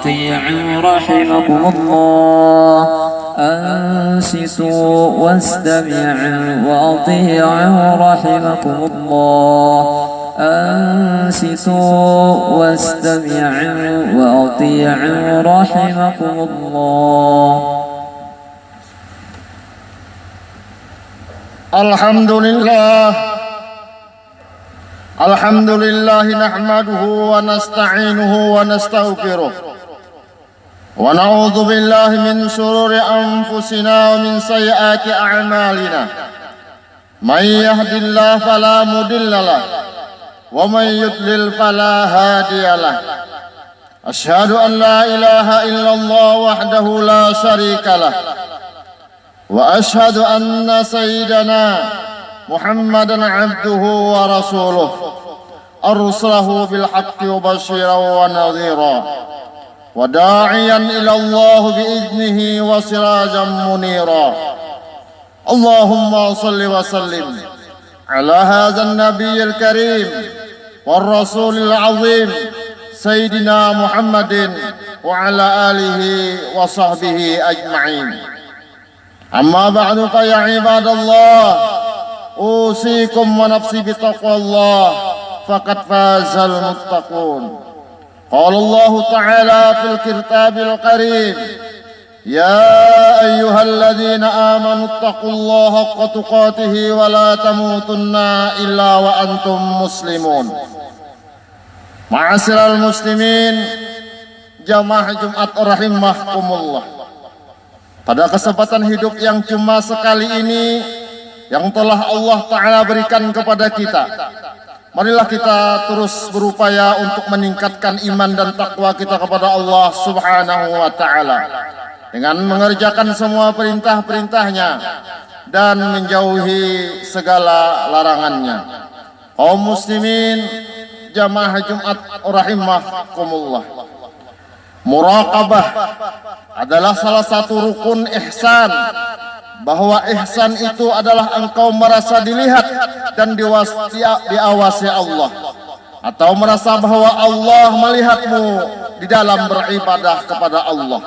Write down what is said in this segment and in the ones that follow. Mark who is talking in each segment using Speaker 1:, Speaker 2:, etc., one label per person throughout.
Speaker 1: وأطيعوا رحمكم الله. أنصتوا واستمعوا وأطيعوا رحمكم الله. أنصتوا واستمعوا وأطيعوا رحمكم الله.
Speaker 2: الحمد لله نحمده ونستعينه ونستغفره ونعوذ بالله من شرور أنفسنا ومن سيئات أعمالنا. من يهد الله فلا مضل له ومن يضلل فلا هادي له. أشهد أن لا إله إلا الله وحده لا شريك له وأشهد أن سيدنا محمدا عبده ورسوله أرسله بالحق مبشرا ونذيرا وداعيا إلى الله بإذنه وسراجا منيرا. اللهم صل وسلم على هذا النبي الكريم والرسول العظيم سيدنا محمد وعلى آله وصحبه أجمعين. أما بعد فيا عباد الله أوصيكم ونفسي بتقوى الله فقد فاز المتقون. قال الله تعالى في الكتاب الكريم: يا أيها الذين آمنوا اتقوا الله حق تقاته ولا تموتن إلا وأنتم مسلمون. Ma'asyiral muslimin, jamaah Jumat rahimakumullah. Pada kesempatan hidup yang cuma sekali ini yang telah Allah Ta'ala berikan kepada kita, marilah kita terus berupaya untuk meningkatkan iman dan takwa kita kepada Allah Subhanahu wa Ta'ala dengan mengerjakan semua perintah-perintahnya dan menjauhi segala larangannya. Kaum muslimin, jamaah Jumat rahimakumullah, muraqabah adalah salah satu rukun ihsan, bahwa ihsan itu adalah engkau merasa dilihat dan diawasi Allah, atau merasa bahwa Allah melihatmu di dalam beribadah kepada Allah.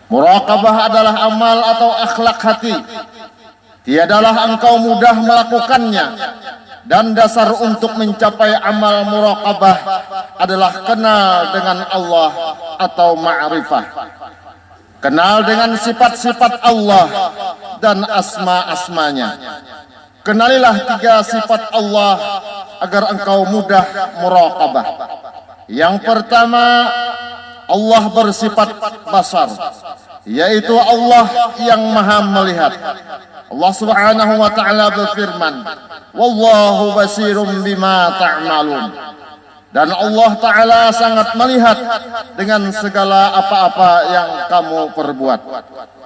Speaker 2: Muraqabah adalah amal atau akhlak hati. Tiadalah engkau mudah melakukannya, dan dasar untuk mencapai amal muraqabah adalah kenal dengan Allah atau ma'rifah. Kenal dengan sifat-sifat Allah dan asma-asmanya. Kenalilah tiga sifat Allah agar engkau mudah muraqabah. Yang pertama, Allah bersifat basar, yaitu Allah yang maha melihat. Allah Subhanahu wa Ta'ala berfirman, wallahu basirum bima ta'malun. Dan Allah Ta'ala sangat melihat dengan segala apa-apa yang kamu perbuat.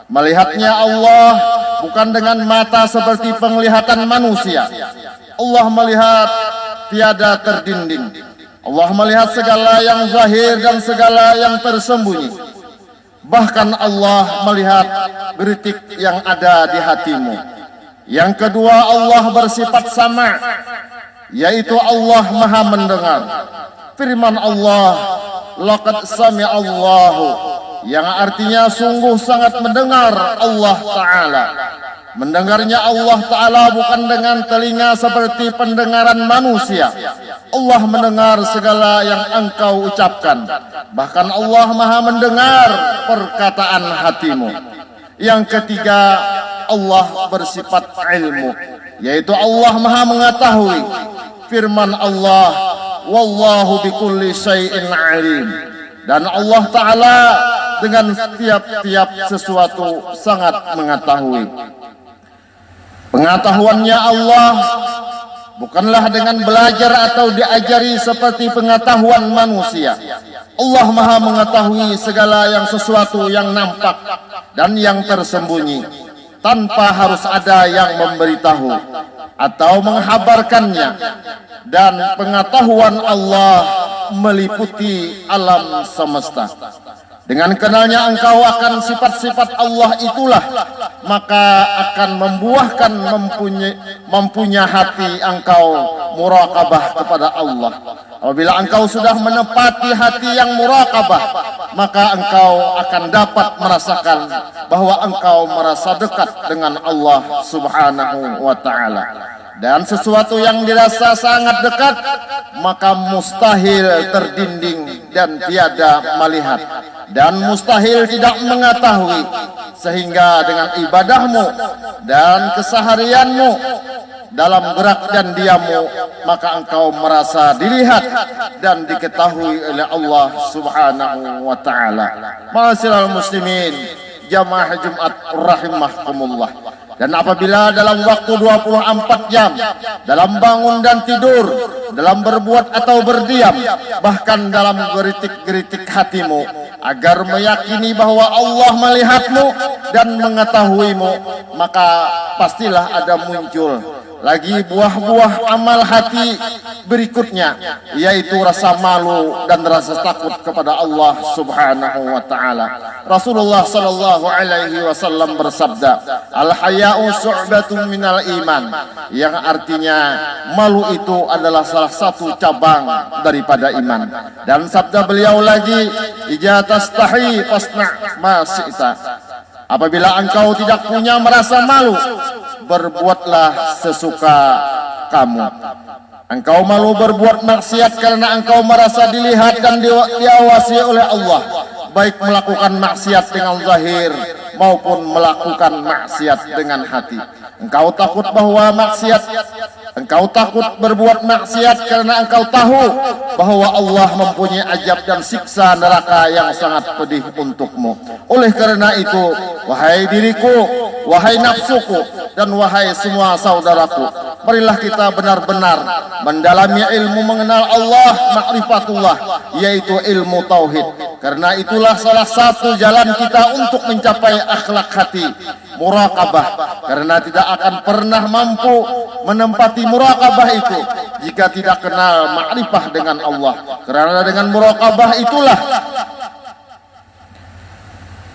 Speaker 2: Melihatnya Allah bukan dengan mata seperti penglihatan manusia. Allah melihat tiada terdinding. Allah melihat segala yang zahir dan segala yang tersembunyi. Bahkan Allah melihat geritik yang ada di hatimu. Yang kedua, Allah bersifat sama, yaitu Allah maha mendengar. Firman Allah, laqad sami'allahu, yang artinya sungguh sangat mendengar Allah Ta'ala. Mendengarnya Allah Ta'ala bukan dengan telinga seperti pendengaran manusia. Allah mendengar segala yang engkau ucapkan. Bahkan Allah maha mendengar perkataan hatimu. Yang ketiga, Allah bersifat ilmu, yaitu Allah maha mengetahui. Firman Allah, wallahu bikulli syai'in alim. Dan Allah Ta'ala dengan tiap-tiap sesuatu sangat mengetahui. Pengetahuannya Allah bukanlah dengan belajar atau diajari seperti pengetahuan manusia. Allah maha mengetahui segala yang sesuatu yang nampak dan yang tersembunyi, tanpa harus ada yang memberitahu atau menghabarkannya. Dan pengetahuan Allah meliputi alam semesta. Dengan kenalnya engkau akan sifat-sifat Allah itulah, maka akan membuahkan mempunyai hati engkau muraqabah kepada Allah. Apabila engkau sudah menepati hati yang muraqabah, maka engkau akan dapat merasakan bahwa engkau merasa dekat dengan Allah Subhanahu wa ta'ala. Dan sesuatu yang dirasa sangat dekat, maka mustahil terdinding dan tiada melihat, dan mustahil tidak mengetahui. Sehingga dengan ibadahmu dan keseharianmu dalam gerak dan diammu, maka engkau merasa dilihat dan diketahui oleh Allah Subhanahu wa ta'ala. Ma'asyiral muslimin, jamaah Jumat rahimakumullah. Dan apabila dalam waktu 24 jam, dalam bangun dan tidur, dalam berbuat atau berdiam, bahkan dalam geritik-geritik hatimu, agar meyakini bahwa Allah melihatmu dan mengetahuimu, maka pastilah ada muncul lagi buah-buah amal hati berikutnya, yaitu rasa malu dan rasa takut kepada Allah Subhanahu wa ta'ala. Rasulullah sallallahu alaihi wasallam bersabda, al-haya'u syu'batun minal iman, yang artinya malu itu adalah salah satu cabang daripada iman. Dan sabda beliau lagi, ija tastahi fasna' ma syi'ta. Apabila engkau tidak punya merasa malu, berbuatlah sesuka kamu. Engkau malu berbuat maksiat karena engkau merasa dilihat dan diawasi oleh Allah, baik melakukan maksiat dengan zahir maupun melakukan maksiat dengan hati. Engkau takut bahwa engkau takut berbuat maksiat karena engkau tahu bahwa Allah mempunyai azab dan siksa neraka yang sangat pedih untukmu. Oleh karena itu, wahai diriku, wahai nafsuku, dan wahai semua saudaraku, marilah kita benar-benar mendalami ilmu mengenal Allah, ma'rifatullah, yaitu ilmu tauhid. Karena itulah salah satu jalan kita untuk mencapai akhlak hati, muraqabah. Karena tidak akan pernah mampu menempati muraqabah itu jika tidak kenal ma'rifah dengan Allah. Karena dengan muraqabah itulah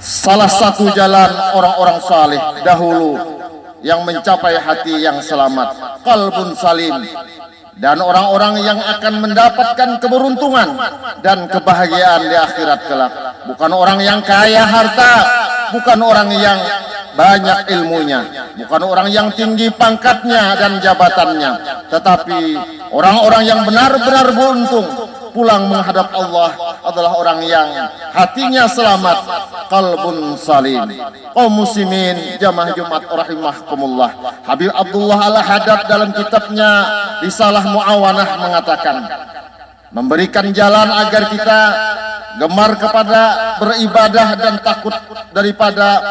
Speaker 2: salah satu jalan orang-orang saleh dahulu yang mencapai hati yang selamat, qalbun salim, dan orang-orang yang akan mendapatkan keberuntungan dan kebahagiaan di akhirat kelak. Bukan orang yang kaya harta, bukan orang yang banyak ilmunya, bukan orang yang tinggi pangkatnya dan jabatannya, tetapi orang-orang yang benar-benar beruntung pulang menghadap Allah adalah orang yang hatinya selamat, qalbun salim. Kaum muslimin jamaah Jumat rahimakumullah, Habib Abdullah Al-Haddad dalam kitabnya Risalah Muawanah mengatakan, memberikan jalan agar kita gemar kepada beribadah dan takut daripada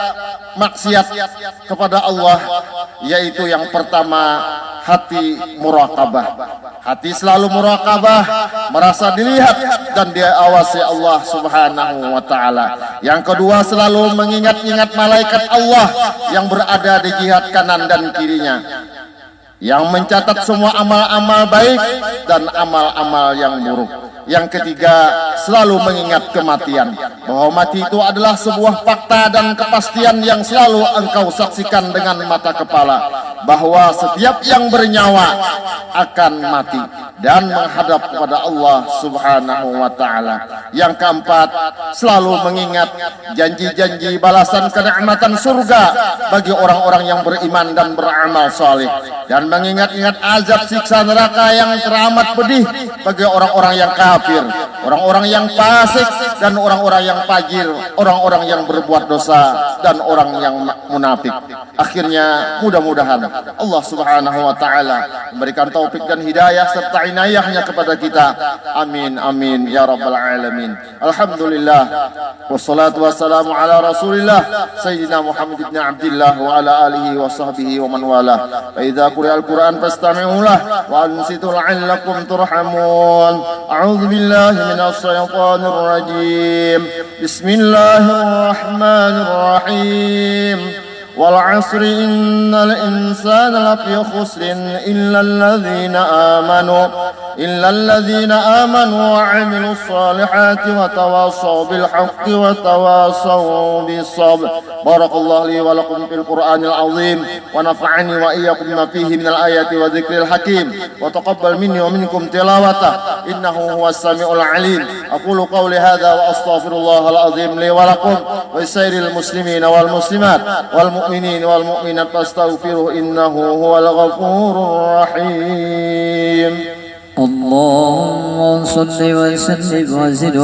Speaker 2: maksiat kepada Allah, yaitu yang pertama, hati muraqabah. Hati selalu muraqabah, merasa dilihat dan diawasi Allah Subhanahu wa ta'ala. Yang kedua, selalu mengingat-ingat malaikat Allah yang berada di jihad kanan dan kirinya, yang mencatat semua amal-amal baik dan amal-amal yang buruk. Yang ketiga, selalu mengingat kematian, bahwa mati itu adalah sebuah fakta dan kepastian yang selalu engkau saksikan dengan mata kepala, bahwa setiap yang bernyawa akan mati dan menghadap kepada Allah Subhanahu wa ta'ala. Yang keempat, selalu mengingat janji-janji balasan kenikmatan surga bagi orang-orang yang beriman dan beramal saleh, dan mengingat-ingat azab siksa neraka yang teramat pedih bagi orang-orang yang kafir, orang-orang yang fasik, dan orang-orang yang fajir, orang-orang yang berbuat dosa, dan orang yang munafik. Akhirnya mudah-mudahan Allah Subhanahu wa ta'ala memberikan taufik dan hidayah serta inayahnya kepada kita. Amin amin ya rabbal alamin. Alhamdulillah, wassalatu wassalamu ala rasulillah sayyidina Muhammad ibn Abdillah wa ala alihi wa sahbihi wa man wala. Fa idza quri'al Qur'an fastami'u lahu wa ansitu la'allakum turhamun. A'udzu billahi minasy syaithanir rajim. Bismillahirrahmanirrahim. والعصر إن الإنسان لفي خسر إلا الذين آمنوا وعملوا الصالحات وتواصوا بالحق وتواصوا بالصبر. بارك الله لي ولكم في القرآن العظيم ونفعني وإياكم بما فيه من الآيات وذكر الحكيم وتقبل مني ومنكم تلاوته إنه هو السميع العليم. أقول قولي هذا وأستغفر الله العظيم لي ولكم ولسائر المسلمين والمسلمات والمؤمنين والمؤمنات فاستغفروه إنه هو الغفور الرحيم.
Speaker 1: اللهم صل وسلم وزد